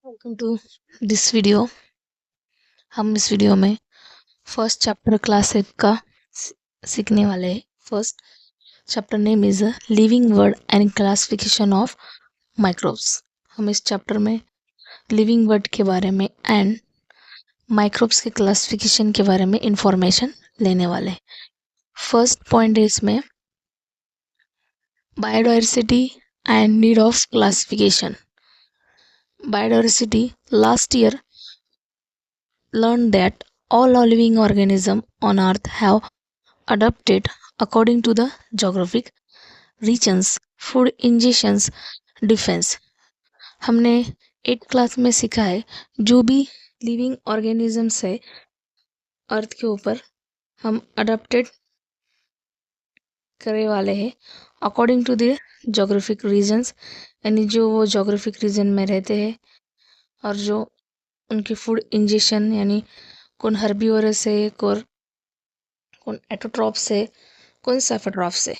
Welcome to this video. हम इस video में फर्स्ट चैप्टर क्लास 8 का सीखने वाले हैं। First chapter name is living word and classification of microbes. हम इस चैप्टर में लिविंग वर्ड के बारे में एंड माइक्रोब्स के क्लासिफिकेशन के बारे में इंफॉर्मेशन लेने वाले हैं। फर्स्ट पॉइंट है इसमें biodiversity and need of classification. Biodiversity. Last year learned that all living organisms on Earth have adapted according to the geographic regions, food ingestions, defense. हमने 8th क्लास में सीखा है जो भी लिविंग ऑर्गेनिजम्स है अर्थ के ऊपर हम अडॉप्टेड करने वाले हैं according to the geographic regions, यानी जो वो जोग्राफिक रीजन में रहते हैं और जो उनकी फूड इंजेक्शन यानी कौन हर्बीवोरस है, कौन एटोट्रॉप्स है, कौन सेफोट्रॉप्स है।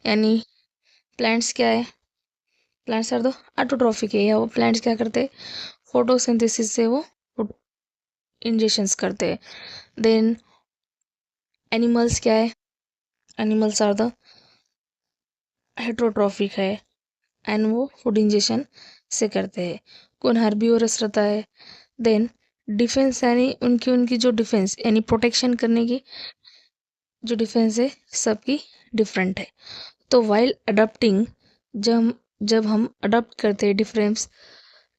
यानी प्लांट्स क्या है, प्लांट्स आर द एटोट्रॉफिक है, या वो प्लांट्स क्या करते हैं फोटोसिंथेसिस से वो इंजेक्शंस करते हैं। देन एनिमल्स क्या है, एनिमल्स आर द हेट्रोट्रॉफिक है एंड वो फूड इंजेक्शन से करते हैं। कौन हर्बीवोरस रहता है। देन डिफेंस यानी उनकी जो डिफेंस यानी प्रोटेक्शन करने की जो डिफेंस है सबकी डिफरेंट है। तो वाइल अडॉप्टिंग जब हम अडॉप्ट करते हैं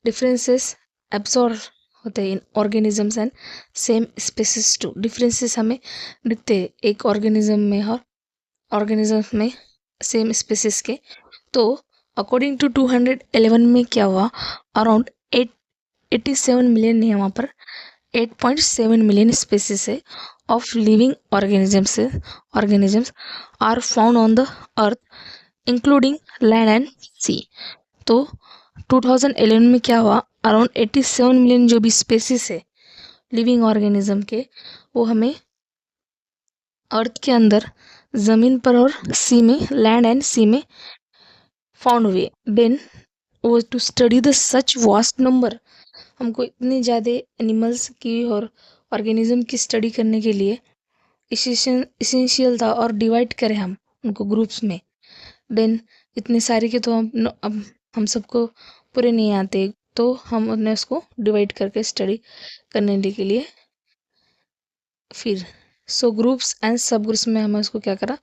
डिफरेंसेस एब्सॉर्ब होते हैं in organisms and same species too. Differences हमें दिखते हैं एक ऑर्गेनिज्म में और ऑर्गेनिज्म में सेम स्पेसिस के। तो अकॉर्डिंग टू 211 में क्या हुआ, अराउंड 87 मिलियन नहीं है वहाँ पर 8.7 मिलियन स्पेसिस है of living organisms are found on the earth including land and sea. तो 2011 में क्या हुआ, अराउंड 87 मिलियन जो भी स्पेसिस है लिविंग ऑर्गेनिज्म के वो हमें अर्थ के अंदर ज़मीन पर और सी में लैंड एंड सी में फाउंड हुए। देन वो to study the such vast number, हमको इतने ज़्यादा एनिमल्स की और ऑर्गेनिज्म की स्टडी करने के लिए इसेंशियल था और डिवाइड करें हम उनको ग्रुप्स में। देन इतने सारे के तो अब हम सबको पूरे नहीं आते, तो हम उन्हें उसको डिवाइड करके स्टडी करने के लिए फिर ग्रुप्स एंड सब ग्रुप्स में हमें उसको क्या करा,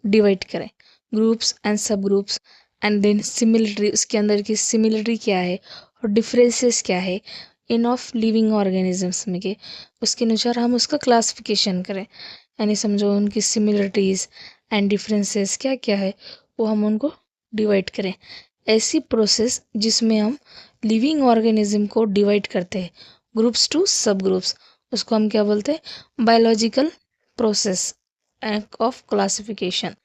डिवाइड करें ग्रुप्स एंड सब ग्रुप्स। एंड देन सिमिलरिटी, उसके अंदर की सिमिलरिटी क्या है और डिफरेंसेस क्या है इन ऑफ लिविंग ऑर्गेनिजम्स में के, उसके अनुसार हम उसका क्लासिफिकेशन करें। यानी समझो उनकी सिमिलरिटीज़ एंड डिफरेंसेस क्या क्या है वो हम उनको डिवाइड करें। ऐसी प्रोसेस जिसमें हम लिविंग ऑर्गेनिज्म को डिवाइड करते हैं ग्रुप्स टू सब ग्रुप्स, उसको हम क्या बोलते हैं, बायोलॉजिकल प्रोसेस ऑफ क्लासिफिकेशन।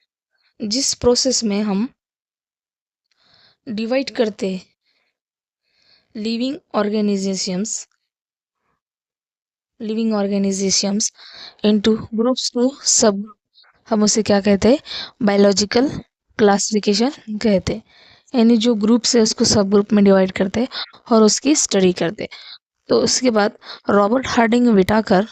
जिस प्रोसेस में हम डिवाइड करते हैं living organisms into groups to sub, हम उसे क्या कहते हैं, बायोलॉजिकल क्लासिफिकेशन कहते हैं। यानी जो ग्रुप्स है उसको सब ग्रुप में डिवाइड करते हैं और उसकी स्टडी करते हैं। तो उसके बाद Robert Harding Whittaker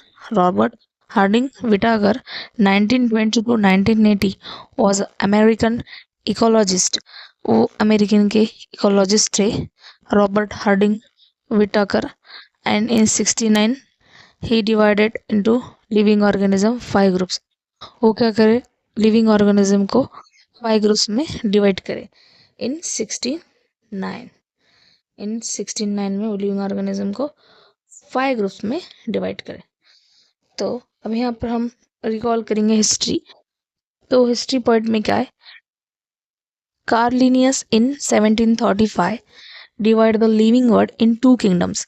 1920 to 1980 was American ecologist. वो अमेरिकन के इकोलॉजिस्ट थे Robert Harding Whittaker. And in 69 ही divided into living organism 5 groups. वो क्या करे, लिविंग ऑर्गेनिज्म को 5 ग्रुप्स में डिवाइड करे इन 69 में वो लिविंग ऑर्गेनिज्म को 5 ग्रुप्स में डिवाइड करें। तो अब यहाँ पर हम रिकॉल करेंगे हिस्ट्री। तो हिस्ट्री पॉइंट में क्या है, Karl Linnaeus in 1735 divide the living world in 2 kingdoms.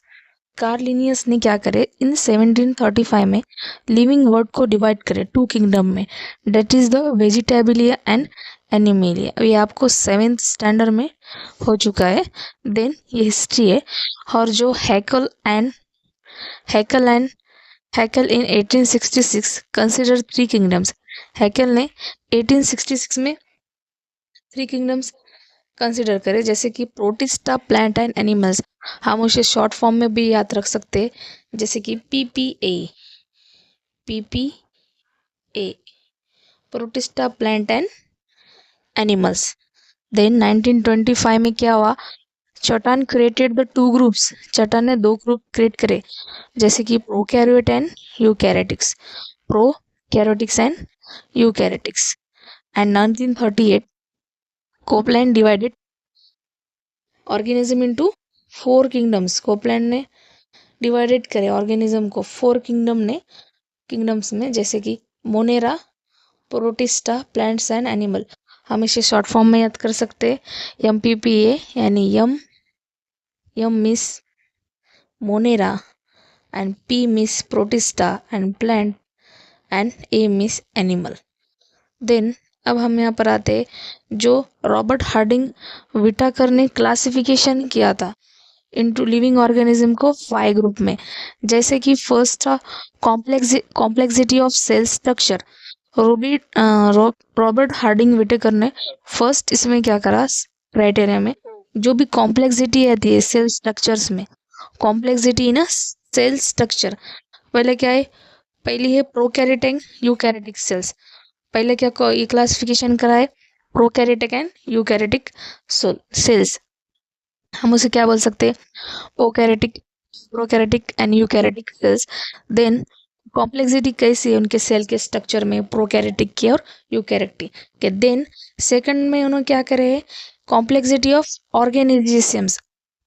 Karl Linnaeus ने क्या करे, इन 1735 में लिविंग वर्ल्ड को डिवाइड करे 2 किंगडम में, that is the vegetabilia and animalia. ये आपको 7th स्टैंडर्ड में हो चुका है। देन ये हिस्ट्री है। और जो हैकल इन 1866 कंसिडर 3 किंगडम्स। हैकल ने 1866 में 3 किंगडम्स कंसिडर करें, जैसे कि प्रोटिस्टा प्लांट एंड एनिमल्स, हम उसे शॉर्ट फॉर्म में भी याद रख सकते हैं, जैसे कि PPA, PPA, Protista plant and animals. Then 1925 में क्या हुआ, Chatton created the two groups, Chatton ने दो ग्रुप क्रिएट करे, जैसे कि prokaryote and eukaryotics, prokaryotics and eukaryotics. And 1938 Copeland divided organism into 4 kingdoms, Copeland ने डिवाइडेड करे ऑर्गेनिज्म को 4 किंगडम्स में, जैसे कि Monera, Protista, plants and animal. हम इसे शॉर्ट फॉर्म में याद कर सकते हैं, MPPA, यानी M means Monera and P means Protista and plant and A means animal. Then अब हम यहाँ पर आते हैं, जो रॉबर्ट हार्डिंग विटाकर ने क्लासिफिकेशन किया था इनटू लिविंग ऑर्गेनिज्म को 5 ग्रुप में, जैसे कि फर्स्ट था complexity of cell structure. Robert Harding Whittaker ने फर्स्ट इसमें क्या करा, क्राइटेरिया में जो भी कॉम्प्लेक्सिटी आती है सेल स्ट्रक्चर्स में, कॉम्प्लेक्सिटी इन सेल स्ट्रक्चर, पहले क्या है, पहली है प्रोकैरियोटिक एंड यूकैरियोटिक सेल्स। पहले क्या ये क्लासिफिकेशन करा है, प्रोकैरियोटिक एंड यूकैरियोटिक सेल्स। हम उसे क्या बोल सकते हैं, prokaryotic and eukaryotic cells. Then complexity कैसी है उनके सेल के स्ट्रक्चर में, प्रोकैरियोटिक की और यूकैरियोटिक के। देन सेकंड में उन्होंने क्या करे है, कॉम्प्लेक्सिटी ऑफ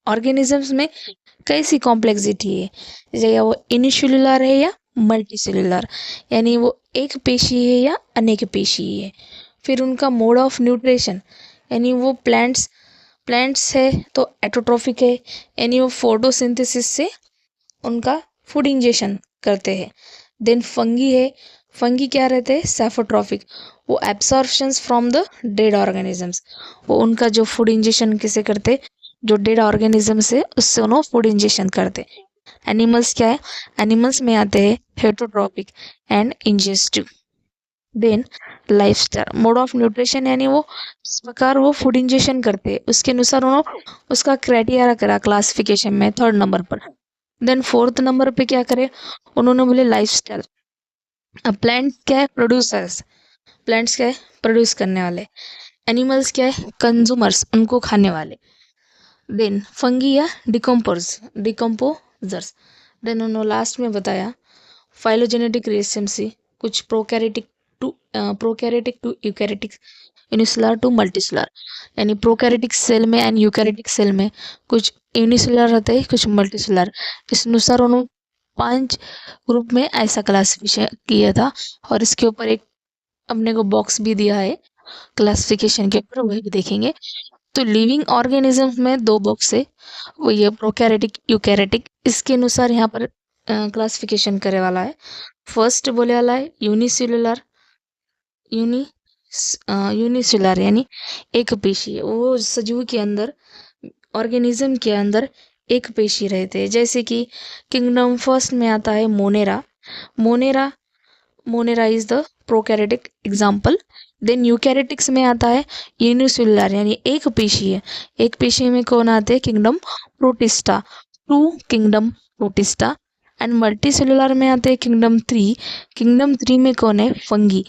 ऑर्गेनिजम्स में कैसी कॉम्प्लेक्सिटी है, या वो यूनिसेल्युलर है या मल्टीसेल्युलर, यानी वो एक पेशी है या अनेक पेशी है। फिर उनका मोड ऑफ न्यूट्रिशन, यानी वो प्लांट्स है तो एटोट्रोफिक है, यानी वो फोटोसिंथेसिस से उनका फूड इंजेशन करते हैं। देन फंगी है, फंगी क्या रहते हैं, सैफोट्रॉफिक, वो एब्सॉर्प्शंस फ्रॉम द डेड ऑर्गेनिजम्स, वो उनका जो फूड इंजेशन किसे करते, जो डेड ऑर्गेनिज्म से उससे उन्होंने फूड इंजेक्शन करते। एनिमल्स क्या है, एनिमल्स में आते हैं heterotrophic and ingestive. Then lifestyle, mode of nutrition, यानी वो इस प्रकार वो फूड इंजेक्शन करते हैं, उसके अनुसार उन्होंने उसका क्राइटेरिया करा क्लासिफिकेशन में 3rd नंबर पर। देन 4th नंबर पे क्या करे, उन्होंने बोले लाइफस्टाइल। अब प्लांट क्या है, प्रोड्यूसर्स, प्लांट्स क्या है, प्रोड्यूस करने वाले। एनिमल्स क्या है, कंज्यूमर्स, उनको खाने वाले। देन फंगी या डिकम्पोजर्स। देन उन्होंने लास्ट में बताया फाइलोजेनेटिक रिलेशनशिप, कुछ prokaryotic to eukaryotic, unicellular to multicellular, यानी प्रोकैरियोटिक सेल में एंड यूकैरियोटिक सेल में कुछ यूनिसेलुलर रहते हैं, कुछ मल्टीसेलुलर। इस अनुसार उन्होंने 5 ग्रुप में ऐसा क्लासिफिकेशन किया था, और इसके ऊपर एक अपने को बॉक्स भी दिया है क्लासिफिकेशन के ऊपर, वही भी देखेंगे। तो लिविंग ऑर्गेनिज्म में 2 बॉक्स है, वो ये प्रोकैरियोटिक यूकैरियोटिक, इसके अनुसार यहाँ पर क्लासिफिकेशन करे वाला है। फर्स्ट बोले वाला है यूनिसेलुलर, यानी एक पेशी है, वो सजीव के अंदर, ऑर्गेनिज्म के अंदर एक पेशी रहते हैं। जैसे कि किंगडम फर्स्ट में आता है Monera is the prokaryotic example. Then eukaryotics में आता है यूनिसेलुलर, यानी एक पेशी है, एक पेशी में कौन आते हैं, kingdom protista, 2 kingdom protista. And multicellular में आते हैं किंगडम 3 में कौन है, फंगी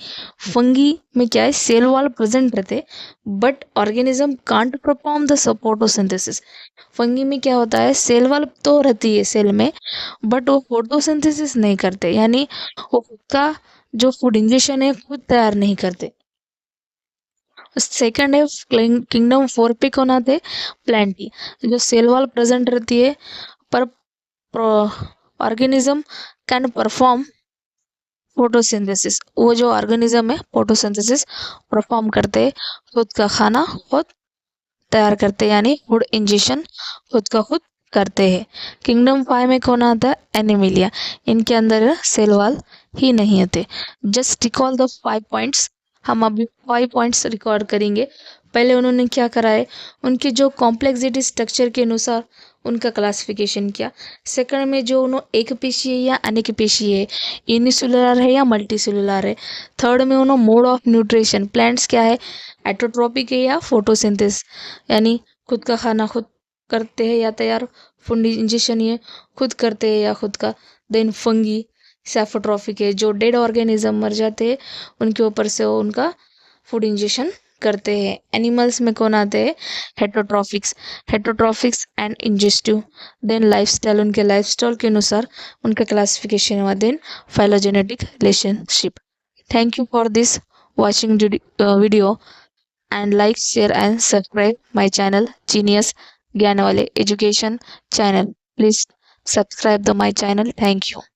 में क्या है, सेल वॉल प्रेजेंट रहते, but organism can't perform the photosynthesis. Fungi में क्या होता है, सेल वॉल तो रहती है सेल में, बट वो फोटोसिंथेसिस नहीं करते, यानी वो खुद का जो फूड इंजेक्शन है खुद तैयार नहीं करते। सेकंड है किंगडम 4 पे कौन आते, प्लांटी, जो सेल वॉल प्रेजेंट रहती है, पर ऑर्गेनिज्म कैन परफॉर्म फोटोसिंथेसिस, वो जो ऑर्गेनिज्म है फोटोसिंथेसिस परफॉर्म करते हैं, खुद का खाना खुद तैयार करते हैं, यानी फूड इंजेक्शन खुद का खुद करते हैं। किंगडम 5 में कौन आता है, एनिमिलिया, इनके अंदर सेल वॉल ही नहीं होते। जस्ट रिकॉल द 5 पॉइंट्स, हम अभी 5 पॉइंट्स रिकॉर्ड करेंगे। पहले उन्होंने क्या करा है, उनके जो कॉम्प्लेक्सिटी स्ट्रक्चर के अनुसार उनका क्लासिफिकेशन किया। सेकंड में जो उन्होंने एक पेशीय या अनेक पेशीय है, यूनिसेलुलर है या मल्टीसेलुलर है। थर्ड में उन्होंने मोड ऑफ न्यूट्रिशन, प्लांट्स क्या है, एटोट्रॉपिक है या फोटोसिंथेसिस, यानी खुद का खाना खुद करते हैं या तैयार, फूड इंजेक्शन ये खुद करते हैं या खुद का। देन फंगी सैफोट्रॉफिक है, जो डेड ऑर्गेनिज्म मर जाते हैं उनके ऊपर से वो उनका फूड इंजेक्शन करते हैं। एनिमल्स में कौन आते हैं, heterotrophics and ingestive. Then lifestyle, उनके लाइफस्टाइल के अनुसार उनका क्लासिफिकेशन हुआ। Then phylogenetic relationship. Thank you for this watching video, and like, share and subscribe my channel Genius Gyanwale Education channel. Please subscribe to my channel. Thank you.